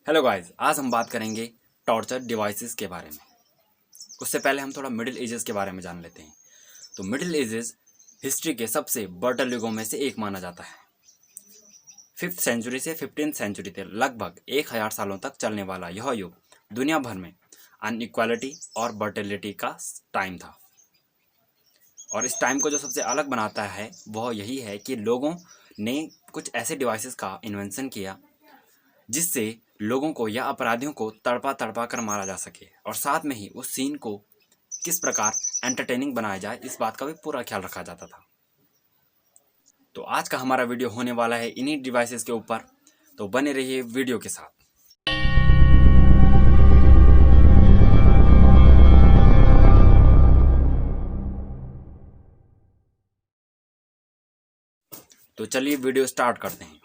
Hello guys, आज हम बात करेंगे टॉर्चर डिवाइसेस के बारे में। उससे पहले हम थोड़ा मिडिल एजेस के बारे में जान लेते हैं। तो मिडिल एजेस हिस्ट्री के सबसे ब्रटल युगों में से एक माना जाता है। 5th सेंचुरी से 15th सेंचुरी तक लगभग 1000 सालों तक चलने वाला यह युग दुनिया भर में अनइक्वालिटी और ब्रटलिटी का टाइम था। और इस टाइम को जो सबसे अलग बनाता है वह यही है कि लोगों ने कुछ ऐसे डिवाइसेस का इन्वेंशन किया जिससे लोगों को या अपराधियों को तड़पा तड़पा कर मारा जा सके, और साथ में ही उस सीन को किस प्रकार एंटरटेनिंग बनाया जाए इस बात का भी पूरा ख्याल रखा जाता था। तो आज का हमारा वीडियो होने वाला है इन्हीं डिवाइसेस के ऊपर, तो बने रहिए वीडियो के साथ। तो चलिए वीडियो स्टार्ट करते हैं।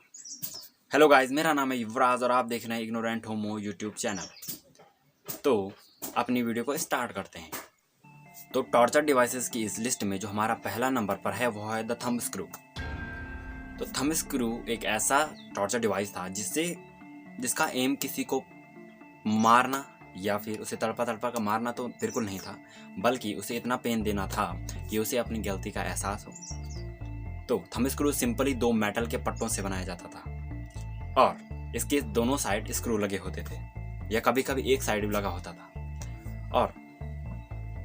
हेलो गाइस, मेरा नाम है युवराज और आप देख रहे हैं इग्नोरेंट होमो यूट्यूब चैनल। तो अपनी वीडियो को स्टार्ट करते हैं। तो टॉर्चर डिवाइसेस की इस लिस्ट में जो हमारा पहला नंबर पर है वह है द थंब स्क्रू। तो थंब स्क्रू एक ऐसा टॉर्चर डिवाइस था जिसका एम किसी को मारना या फिर उसे तड़पा तड़पा का मारना तो बिल्कुल नहीं था, बल्कि उसे इतना पेन देना था कि उसे अपनी गलती का एहसास हो। तो थंब स्क्रू सिंपली 2 मेटल के पट्टों से बनाया जाता था और इसके दोनों साइड स्क्रू लगे होते थे या कभी कभी एक साइड भी लगा होता था। और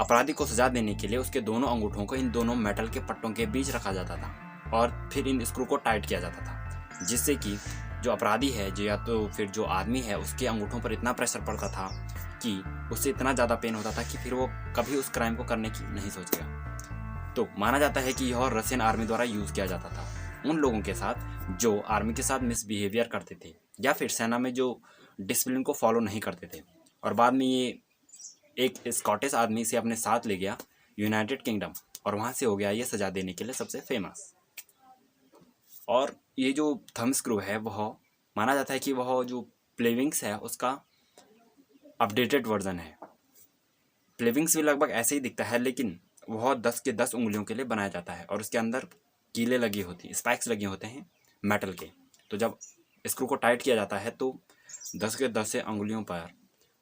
अपराधी को सजा देने के लिए उसके दोनों अंगूठों को इन दोनों मेटल के पट्टों के बीच रखा जाता था और फिर इन स्क्रू को टाइट किया जाता था, जिससे कि जो अपराधी है जो या तो फिर जो आदमी है उसके अंगूठों पर इतना प्रेशर पड़ता था कि उससे इतना ज़्यादा पेन होता था कि फिर वो कभी उस क्राइम को करने की नहीं सोचेगा। तो माना जाता है कि यह रशियन आर्मी द्वारा यूज़ किया जाता था उन लोगों के साथ जो आर्मी के साथ मिसबिहेवियर करते थे या फिर सेना में जो डिसिप्लिन को फॉलो नहीं करते थे। और बाद में ये एक स्कॉटिश आदमी से अपने साथ ले गया यूनाइटेड किंगडम और वहाँ से हो गया ये सजा देने के लिए सबसे फेमस। और ये जो थंब स्क्रू है वह माना जाता है कि वह जो प्लेविंग्स है उसका अपडेटेड वर्जन है। प्लेविंग्स भी लगभग ऐसे ही दिखता है, लेकिन वह 10 के 10 उंगलियों के लिए बनाया जाता है और उसके अंदर कीले लगी होती स्पाइक्स लगे होते हैं मेटल के। तो जब स्क्रू को टाइट किया जाता है तो 10 के 10 उंगलियों पर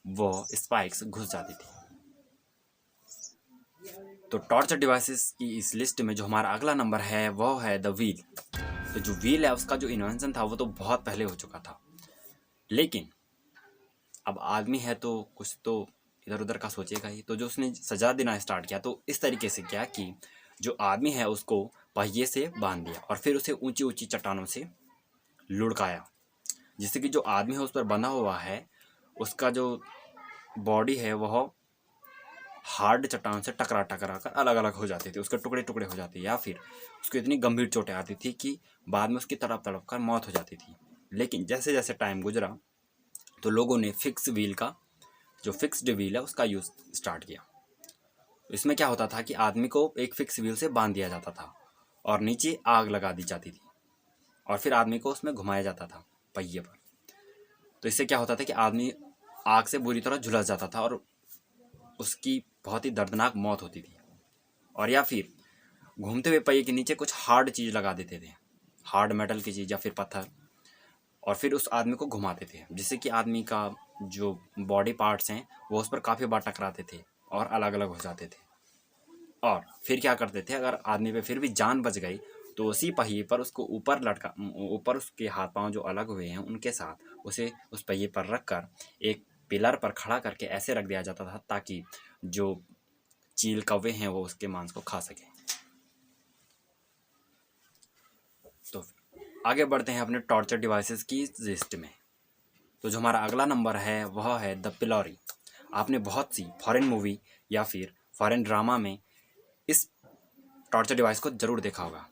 वो स्पाइक्स घुस जाती थी। तो टॉर्चर डिवाइसेस की इस लिस्ट में जो हमारा अगला नंबर है वो है द व्हील। तो जो व्हील है उसका जो इन्वेंशन था वो तो बहुत पहले हो चुका था, लेकिन अब आदमी है तो कुछ तो इधर उधर का सोचेगा ही। तो जो उसने सजा देना स्टार्ट किया तो इस तरीके से किया कि जो आदमी है उसको पहिए से बांध दिया और फिर उसे ऊंची ऊंची चट्टानों से लुढ़काया, जिससे कि जो आदमी है उस पर बंधा हुआ है उसका जो बॉडी है वह हार्ड चट्टान से टकरा टकरा कर अलग अलग हो जाती थी, उसके टुकड़े टुकड़े हो जाते या फिर उसको इतनी गंभीर चोटें आती थी कि बाद में उसकी तड़प तड़प कर मौत हो जाती थी। लेकिन जैसे जैसे टाइम गुजरा तो लोगों ने फिक्स्ड व्हील है उसका यूज़ स्टार्ट किया। इसमें क्या होता था कि आदमी को एक फिक्स व्हील से बांध दिया जाता था और नीचे आग लगा दी जाती थी और फिर आदमी को उसमें घुमाया जाता था पहिए पर। तो इससे क्या होता था कि आदमी आग से बुरी तरह झुलस जाता था और उसकी बहुत ही दर्दनाक मौत होती थी। और या फिर घूमते हुए पहिए के नीचे कुछ हार्ड चीज़ लगा देते थे, हार्ड मेटल की चीज़ या फिर पत्थर, और फिर उस आदमी को घुमाते थे जिससे कि आदमी का जो बॉडी पार्ट्स हैं वो उस पर काफ़ी बार टकराते थे और अलग अलग हो जाते थे। और फिर क्या करते थे, अगर आदमी पे फिर भी जान बच गई तो उसी पहिए पर उसको ऊपर उसके हाथ पांव जो अलग हुए हैं उनके साथ उसे उस पहिए पर रख कर एक पिलर पर खड़ा करके ऐसे रख दिया जाता था ताकि जो चील कौवे हैं वो उसके मांस को खा सकें। तो आगे बढ़ते हैं अपने टॉर्चर डिवाइसेस की लिस्ट में। तो जो हमारा अगला नंबर है वह है द पिलॉरी। आपने बहुत सी फॉरेन मूवी या फिर फॉरेन ड्रामा में इस टॉर्चर डिवाइस को ज़रूर देखा होगा।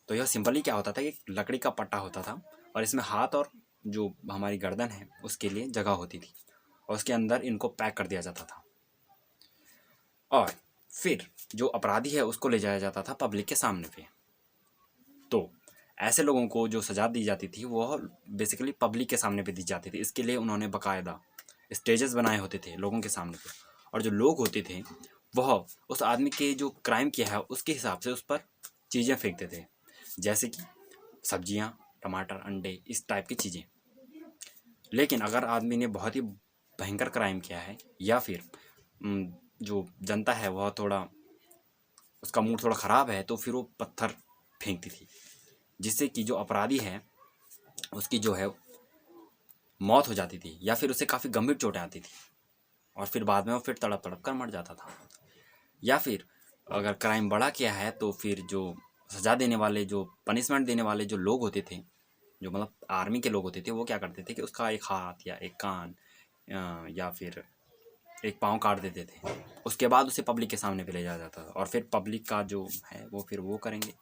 तो यह सिंपली क्या होता था कि एक लकड़ी का पट्टा होता था और इसमें हाथ और जो हमारी गर्दन है उसके लिए जगह होती थी और उसके अंदर इनको पैक कर दिया जाता था और फिर जो अपराधी है उसको ले जाया जाता था पब्लिक के सामने पे। तो ऐसे लोगों को जो सजा दी जाती थी वह बेसिकली पब्लिक के सामने पे दी जाती थी। इसके लिए उन्होंने बाकायदा स्टेजेस बनाए होते थे लोगों के सामने पे, और जो लोग होते थे वह उस आदमी के जो क्राइम किया है उसके हिसाब से उस पर चीज़ें फेंकते थे, जैसे कि सब्जियां, टमाटर, अंडे, इस टाइप की चीज़ें। लेकिन अगर आदमी ने बहुत ही भयंकर क्राइम किया है या फिर जो जनता है वह थोड़ा उसका मूड थोड़ा ख़राब है तो फिर वो पत्थर फेंकती थी, जिससे कि जो अपराधी है उसकी जो है मौत हो जाती थी या फिर उसे काफ़ी गंभीर चोटें आती थी और फिर बाद में वो फिर तड़प तड़प कर मर जाता था। या फिर अगर क्राइम बड़ा किया है तो फिर जो सज़ा देने वाले, जो पनिशमेंट देने वाले जो लोग होते थे, जो मतलब आर्मी के लोग होते थे, वो क्या करते थे कि उसका एक हाथ या एक कान या फिर एक पाँव काट देते थे। उसके बाद उसे पब्लिक के सामने पे ले जाया जाता था और फिर पब्लिक का जो है वो फिर वो करेंगे।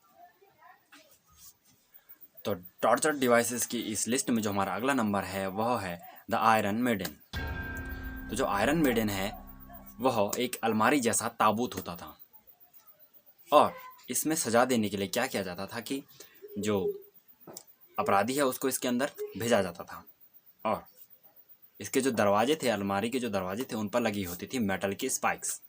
तो टॉर्चर डिवाइसेस की इस लिस्ट में जो हमारा अगला नंबर है वह है द आयरन मेडन। तो जो आयरन मेडन है वह एक अलमारी जैसा ताबूत होता था और इसमें सजा देने के लिए क्या किया जाता था कि जो अपराधी है उसको इसके अंदर भेजा जाता था और इसके जो दरवाजे थे, अलमारी के जो दरवाजे थे, उन पर लगी होती थी मेटल की स्पाइक्स,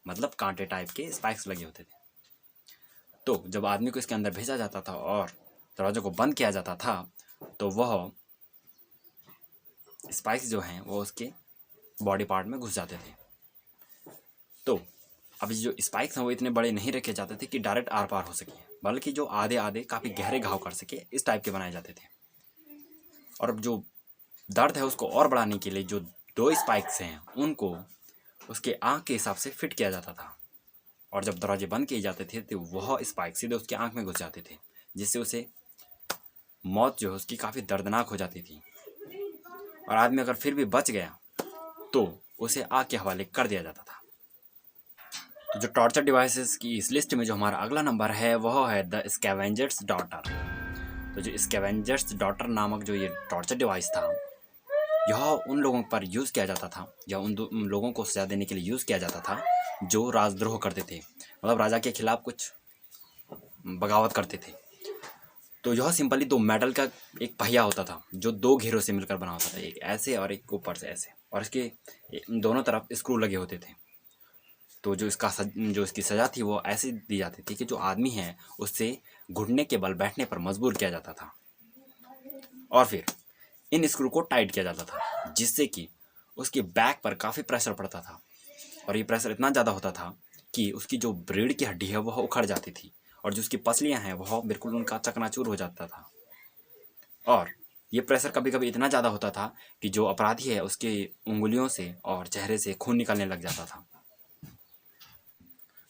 मतलब कांटे टाइप के स्पाइक्स लगे होते थे। तो जब आदमी को इसके अंदर भेजा जाता था और दरवाजे को बंद किया जाता था तो वह स्पाइक्स जो हैं वो उसके बॉडी पार्ट में घुस जाते थे। तो अभी जो स्पाइक्स हैं वो इतने बड़े नहीं रखे जाते थे कि डायरेक्ट आर पार हो सके, बल्कि जो आधे आधे काफ़ी गहरे घाव कर सके इस टाइप के बनाए जाते थे। और अब जो दर्द है उसको और बढ़ाने के लिए जो 2 स्पाइक्स हैं उनको उसके आँख के हिसाब से फिट किया जाता था और जब दरवाजे बंद किए जाते थे तो वह स्पाइक सीधे उसकी आँख में घुस जाते थे, जिससे उसे मौत जो है उसकी काफ़ी दर्दनाक हो जाती थी। और आदमी अगर फिर भी बच गया तो उसे आग के हवाले कर दिया जाता था। तो जो टॉर्चर डिवाइसेस की इस लिस्ट में जो हमारा अगला नंबर है वह है द स्कैवेंजर्स डॉटर। तो जो स्कैवेंजर्स डॉटर नामक जो ये टॉर्चर डिवाइस था यह उन लोगों पर यूज़ किया जाता था या उन लोगों को सजा देने के लिए यूज़ किया जाता था जो राजद्रोह करते थे, मतलब राजा के खिलाफ कुछ बगावत करते थे। तो यह सिंपली 2 मेटल का एक पहिया होता था जो 2 घेरों से मिलकर बना होता था, एक ऐसे और एक ऊपर से ऐसे, और इसके दोनों तरफ स्क्रू लगे होते थे। तो जो इसकी सज़ा थी वो ऐसे दी जाती थी कि जो आदमी है उससे घुटने के बल बैठने पर मजबूर किया जाता था और फिर इन स्क्रू को टाइट किया जाता था, जिससे कि उसके बैक पर काफ़ी प्रेशर पड़ता था और ये प्रेशर इतना ज़्यादा होता था कि उसकी जो रीढ़ की हड्डी है वह उखड़ जाती थी और जो उसकी पसलियाँ हैं वह बिल्कुल उनका चकनाचूर हो जाता था। और ये प्रेशर कभी कभी इतना ज़्यादा होता था कि जो अपराधी है उसके उंगलियों से और चेहरे से खून निकलने लग जाता था।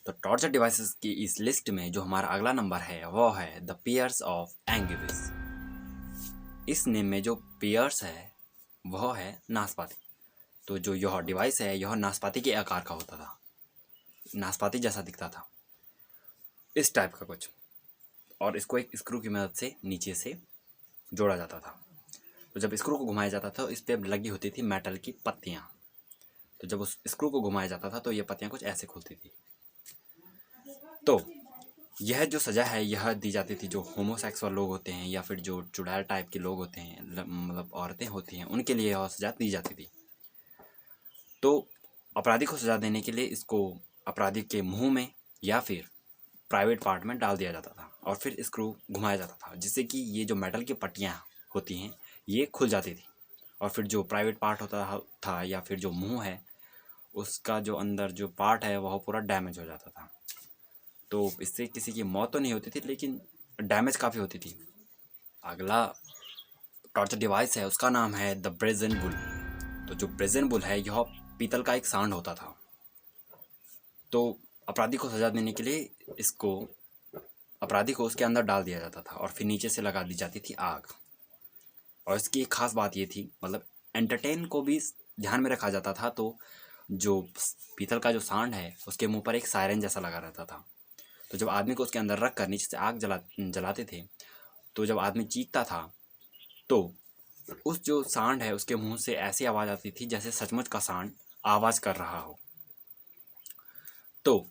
तो टॉर्चर डिवाइसेस की इस लिस्ट में जो हमारा अगला नंबर है वह है द पियर्स ऑफ एंगिविस। इस नेम में जो पियर्स है वह है नाशपाती। तो जो यह डिवाइस है यह नाशपाती के आकार का होता था, नाशपाती जैसा दिखता था, इस टाइप का कुछ, और इसको एक स्क्रू की मदद से नीचे से जोड़ा जाता था। तो जब स्क्रू को घुमाया जाता था इस पर लगी होती थी मेटल की पत्तियाँ। तो जब उस स्क्रू को घुमाया जाता था तो ये पत्तियाँ कुछ ऐसे खुलती थी। तो यह जो सज़ा है यह दी जाती थी जो होमोसेक्सुअल लोग होते हैं या फिर जो चुड़ैल टाइप के लोग होते हैं, मतलब औरतें होती हैं, उनके लिए यह सज़ा दी जाती थी। तो अपराधी को सज़ा देने के लिए इसको अपराधी के मुंह में या फिर प्राइवेट पार्ट में डाल दिया जाता था और फिर स्क्रू घुमाया जाता था, जिससे कि ये जो मेटल की पट्टियाँ होती हैं ये खुल जाती थी और फिर जो प्राइवेट पार्ट होता था या फिर जो मुंह है उसका जो अंदर जो पार्ट है वह पूरा डैमेज हो जाता था। तो इससे किसी की मौत तो नहीं होती थी लेकिन डैमेज काफ़ी होती थी। अगला टॉर्चर डिवाइस है उसका नाम है द ब्रेजन बुल। तो जो ब्रेजन बुल है यह पीतल का एक सांड होता था। तो अपराधी को सजा देने के लिए इसको अपराधी को उसके अंदर डाल दिया जाता था और फिर नीचे से लगा दी जाती थी आग। और इसकी एक खास बात ये थी, मतलब एंटरटेन को भी ध्यान में रखा जाता था। तो जो पीतल का जो सांड है उसके मुंह पर एक सायरन जैसा लगा रहता था। तो जब आदमी को उसके अंदर रख कर नीचे से आग जलाते थे तो जब आदमी चीखता था तो उस जो सांड है उसके मुंह से ऐसी आवाज़ आती थी जैसे सचमुच का सांड आवाज़ कर रहा हो। तो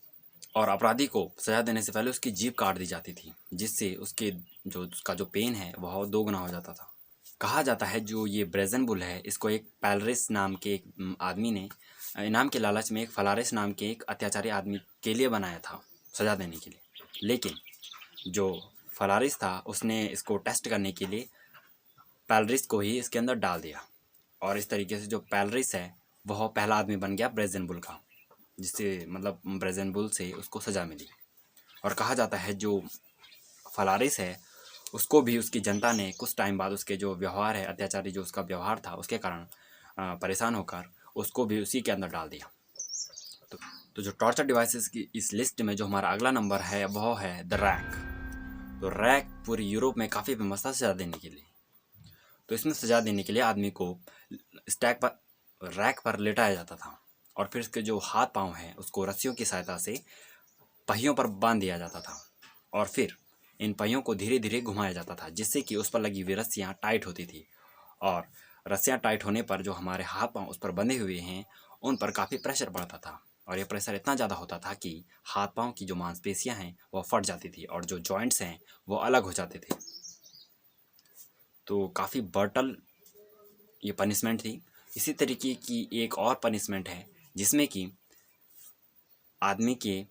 और अपराधी को सजा देने से पहले उसकी जीभ काट दी जाती थी, जिससे उसका जो पेन है वह 2 गुना हो जाता था। कहा जाता है जो ये ब्रेजन बुल है इसको एक पैलरिस नाम के एक आदमी ने इनाम के लालच में एक फलारिस नाम के एक अत्याचारी आदमी के लिए बनाया था सजा देने के लिए। लेकिन जो फलारिस था उसने इसको टेस्ट करने के लिए पैलरिस को ही इसके अंदर डाल दिया और इस तरीके से जो पेलरिस है वह पहला आदमी बन गया ब्रेजन बुल का, जिससे मतलब ब्रेजन बुल से उसको सज़ा मिली। और कहा जाता है जो फलारिस है उसको भी उसकी जनता ने कुछ टाइम बाद उसके जो व्यवहार है, अत्याचारी जो उसका व्यवहार था उसके कारण परेशान होकर उसको भी उसी के अंदर डाल दिया। तो जो टॉर्चर डिवाइसेस की इस लिस्ट में जो हमारा अगला नंबर है वह है द रैक। तो रैक पूरी यूरोप में काफ़ी फेमस था सजा देने के लिए। तो इसमें सजा देने के लिए आदमी को स्टैक पर रैक पर लेटाया जाता था और फिर उसके जो हाथ पांव हैं उसको रस्सियों की सहायता से पहियों पर बांध दिया जाता था और फिर इन पहियों को धीरे धीरे घुमाया जाता था, जिससे कि उस पर लगी हुई रस्सियाँ टाइट होती थी। और रस्सियाँ टाइट होने पर जो हमारे हाथ पांव उस पर बंधे हुए हैं उन पर काफ़ी प्रेशर पड़ता था और ये प्रेशर इतना ज़्यादा होता था कि हाथ पांव की जो मांसपेशियाँ हैं वह फट जाती थी और जो जॉइंट्स हैं वो अलग हो जाते थे। तो काफ़ी ब्रटल ये पनिशमेंट थी। इसी तरीके की एक और पनिशमेंट है जिसमें कि आदमी के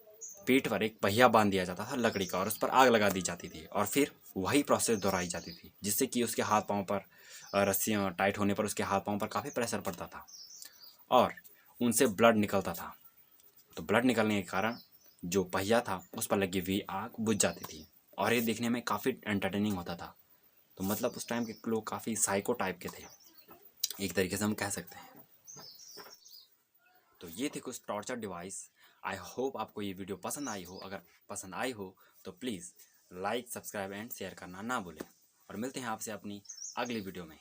पीठ पर एक पहिया बांध दिया जाता था लकड़ी का और उस पर आग लगा दी जाती थी और फिर वही प्रोसेस दोहराई जाती थी, जिससे कि उसके हाथ पांव पर रस्सियाँ टाइट होने पर उसके हाथ पांव पर काफ़ी प्रेशर पड़ता था और उनसे ब्लड निकलता था। तो ब्लड निकलने के कारण जो पहिया था उस पर लगी हुई आग बुझ जाती थी और ये देखने में काफ़ी एंटरटेनिंग होता था। तो मतलब उस टाइम के लोग काफ़ी साइको टाइप के थे, एक तरीके से हम कह सकते हैं। तो ये थे कुछ टॉर्चर डिवाइस। आई होप आपको ये वीडियो पसंद आई हो। अगर पसंद आई हो तो please like, subscribe and share करना ना भूलें और मिलते हैं आपसे अपनी अगली वीडियो में।